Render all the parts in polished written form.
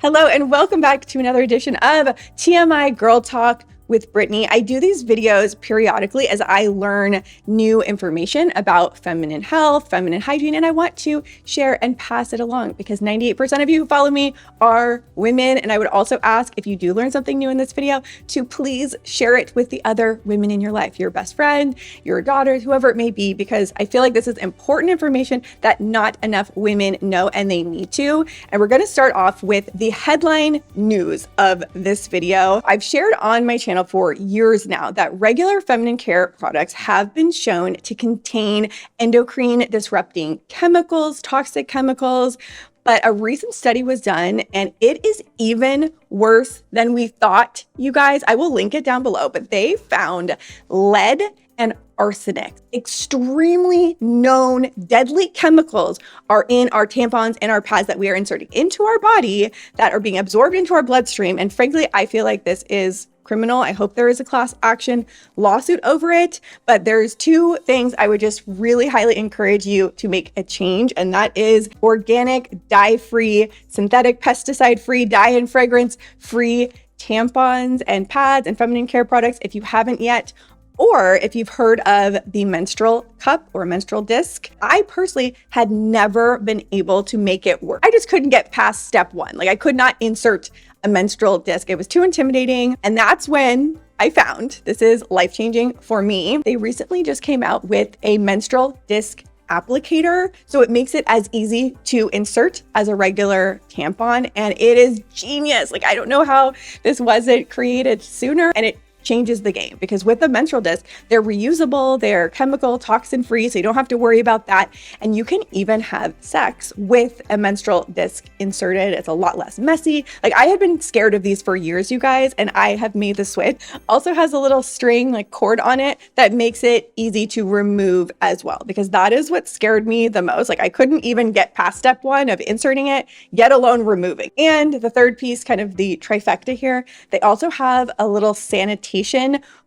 Hello and welcome back to another edition of TMI Girl Talk with Brittany. I do these videos periodically as I learn new information about feminine health, feminine hygiene, and I want to share and pass it along because 98% of you who follow me are women. And I would also ask, if you do learn something new in this video, to please share it with the other women in your life, your best friend, your daughters, whoever it may be, because I feel like this is important information that not enough women know and they need to. And we're going to start off with the headline news of this video. I've shared on my channel for years now that regular feminine care products have been shown to contain endocrine disrupting chemicals, toxic chemicals, but a recent study was done and it is even worse than we thought, you guys. I will link it down below, but they found lead and arsenic, extremely known deadly chemicals, are in our tampons and our pads that we are inserting into our body that are being absorbed into our bloodstream. And frankly, I feel like this is criminal. I hope there is a class action lawsuit over it, but there's two things I would just really highly encourage you to make a change, and that is organic, dye-free, synthetic, pesticide-free, dye and fragrance-free tampons and pads and feminine care products if you haven't yet. Or if you've heard of the menstrual cup or menstrual disc, I personally had never been able to make it work. I just couldn't get past step one. Like, I could not insert a menstrual disc. It was too intimidating. And that's when I found this is life-changing for me. They recently just came out with a menstrual disc applicator. So it makes it as easy to insert as a regular tampon. And it is genius. Like, I don't know how this wasn't created sooner. And it changes the game because with the menstrual disc, they're reusable, they're chemical, toxin free, so you don't have to worry about that. And you can even have sex with a menstrual disc inserted. It's a lot less messy. Like, I had been scared of these for years, you guys, and I have made the switch. Also has a little string, like cord on it, that makes it easy to remove as well, because that is what scared me the most. Like, I couldn't even get past step one of inserting it, yet alone removing. And the third piece, kind of the trifecta here, they also have a little sanitation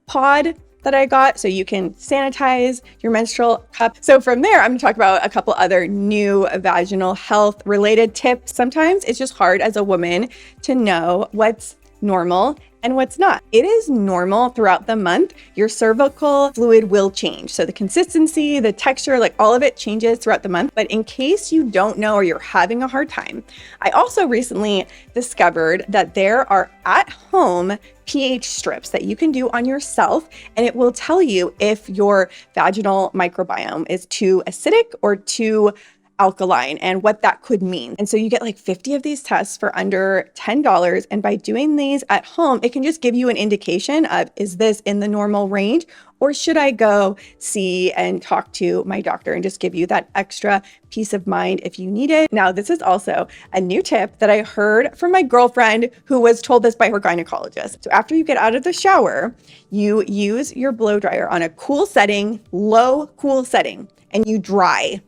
pod that I got so you can sanitize your menstrual cup. So from there, I'm gonna talk about a couple other new vaginal health related tips. Sometimes it's just hard as a woman to know what's normal and what's not. It is normal throughout the month. Your cervical fluid will change. So the consistency, the texture, like all of it changes throughout the month. But in case you don't know or you're having a hard time, I also recently discovered that there are at-home pH strips that you can do on yourself, and it will tell you if your vaginal microbiome is too acidic or too alkaline and what that could mean. And so you get like 50 of these tests for under $10. And by doing these at home, it can just give you an indication of, is this in the normal range? Or should I go see and talk to my doctor and just give you that extra peace of mind if you need it? Now, this is also a new tip that I heard from my girlfriend who was told this by her gynecologist. So after you get out of the shower, you use your blow dryer on a cool setting, low cool setting, and you dry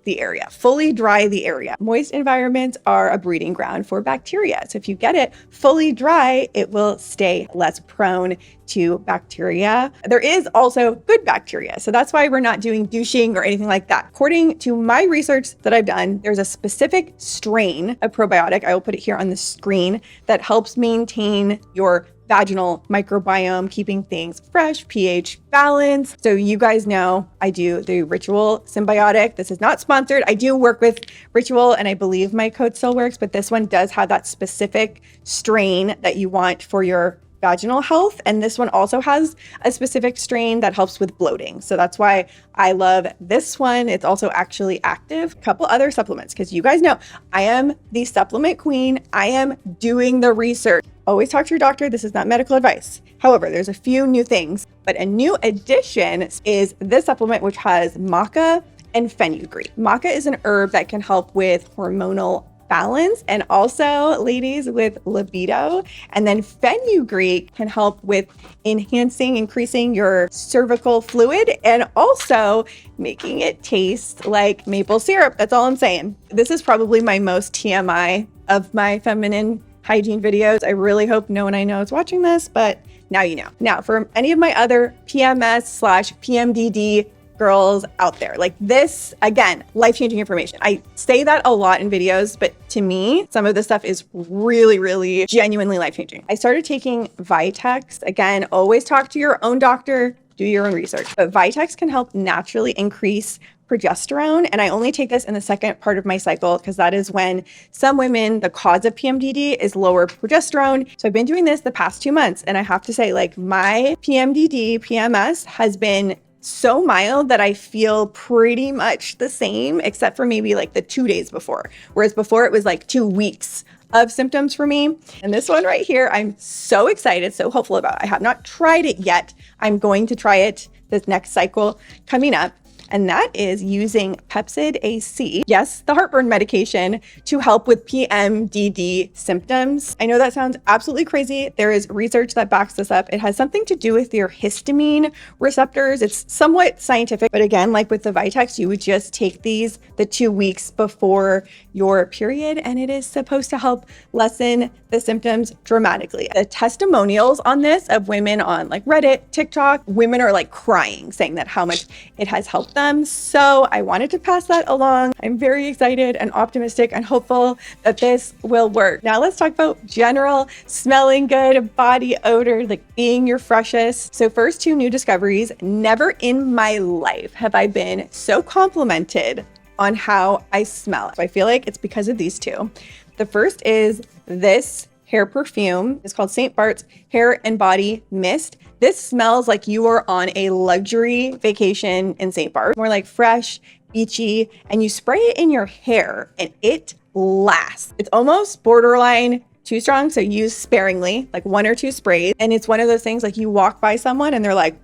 the area, fully dry the area. Moist environments are a breeding ground for bacteria. So if you get it fully dry, it will stay less prone to bacteria. There is also good bacteria. So that's why we're not doing douching or anything like that. According to my research that I've done, there's a specific strain of probiotic, I will put it here on the screen, that helps maintain your vaginal microbiome, keeping things fresh, pH balance. So you guys know I do the Ritual Symbiotic. This is not sponsored. I do work with Ritual and I believe my code still works, but this one does have that specific strain that you want for your vaginal health. And this one also has a specific strain that helps with bloating. So that's why I love this one. It's also actually active. A couple other supplements, because you guys know I am the supplement queen. I am doing the research. Always talk to your doctor. This is not medical advice. However, there's a few new things, but a new addition is this supplement, which has maca and fenugreek. Maca is an herb that can help with hormonal balance and also, ladies, with libido. And then fenugreek can help with increasing your cervical fluid and also making it taste like maple syrup. That's all I'm saying. This is probably my most TMI of my feminine hygiene videos. I really hope no one I know is watching this, but now you know. Now, for any of my other PMS/PMDD girls out there, like this, again, life-changing information. I say that a lot in videos, but to to me, some of this stuff is really, really genuinely life-changing. I started taking Vitex. Again, always talk to your own doctor, do your own research. But Vitex can help naturally increase progesterone. And I only take this in the second part of my cycle because that is when some women, the cause of PMDD is lower progesterone. So I've been doing this the past 2 months. And I have to say, like, my PMDD, PMS has been so mild that I feel pretty much the same, except for maybe like the 2 days before. Whereas before it was like 2 weeks of symptoms for me. And this one right here, I'm so excited, so hopeful about. I have not tried it yet. I'm going to try it this next cycle coming up. And that is using Pepcid AC, yes, the heartburn medication, to help with PMDD symptoms. I know that sounds absolutely crazy. There is research that backs this up. It has something to do with your histamine receptors. It's somewhat scientific, but again, like with the Vitex, you would just take these the 2 weeks before your period, and it is supposed to help lessen the symptoms dramatically. The testimonials on this of women on like Reddit, TikTok, women are like crying, saying that how much it has helped them. So I wanted to pass that along. I'm very excited and optimistic and hopeful that this will work. Now let's talk about general smelling good body odor, like being your freshest. So first, 2 new discoveries. Never in my life have I been so complimented on how I smell. So I feel like it's because of these 2. The first is this hair perfume. It's called St. Bart's Hair and Body Mist. This smells like you are on a luxury vacation in St. Bart's, more like fresh, beachy, and you spray it in your hair and it lasts. It's almost borderline too strong, so use sparingly, like 1 or 2 sprays. And it's one of those things like you walk by someone and they're like,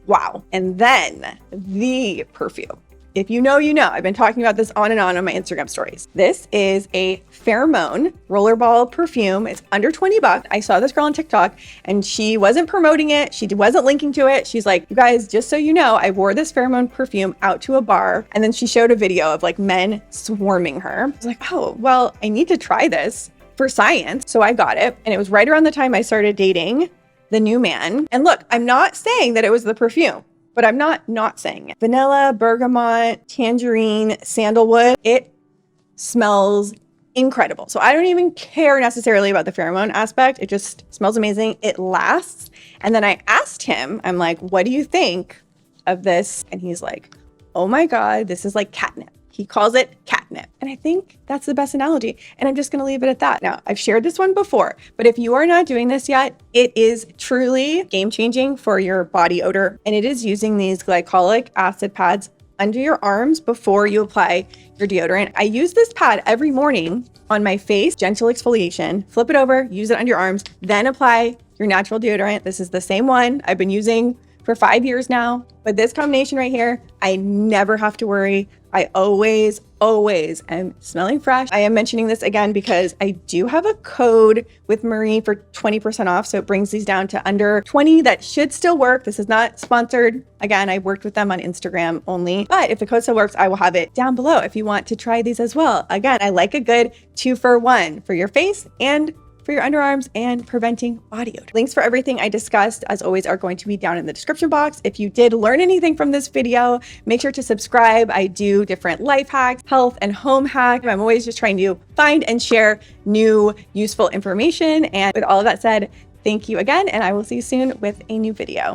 wow. And then the perfume. If you know, you know. I've been talking about this on and on my Instagram stories. This is a pheromone rollerball perfume. It's under 20 bucks. I saw this girl on TikTok and she wasn't promoting it. She wasn't linking to it. She's like, you guys, just so you know, I wore this pheromone perfume out to a bar. And then she showed a video of like men swarming her. I was like, oh, well, I need to try this for science. So I got it. And it was right around the time I started dating the new man. And look, I'm not saying that it was the perfume, but I'm not saying it. Vanilla, bergamot, tangerine, sandalwood. It smells incredible. So I don't even care necessarily about the pheromone aspect. It just smells amazing. It lasts. And then I asked him, I'm like, what do you think of this? And he's like, oh my God, this is like catnip. He calls it catnip. And I think that's the best analogy. And I'm just going to leave it at that. Now, I've shared this one before, but if you are not doing this yet, it is truly game-changing for your body odor. And it is using these glycolic acid pads under your arms before you apply your deodorant. I use this pad every morning on my face, gentle exfoliation, flip it over, use it under your arms, then apply your natural deodorant. This is the same one I've been using for 5 years now, but this combination right here, I never have to worry. I always am smelling fresh. I am mentioning this again because I do have a code with Marie for 20% off. So it brings these down to under 20. That should still work. This is not sponsored. Again, I worked with them on Instagram only, but if the code still works, I will have it down below if you want to try these as well. Again, I like a good 2-for-1 for your face and for your underarms and preventing body odor. Links for everything I discussed, as always, are going to be down in the description box. If you did learn anything from this video, make sure to subscribe. I do different life hacks, health and home hacks. I'm always just trying to find and share new useful information. And with all of that said, thank you again, and I will see you soon with a new video.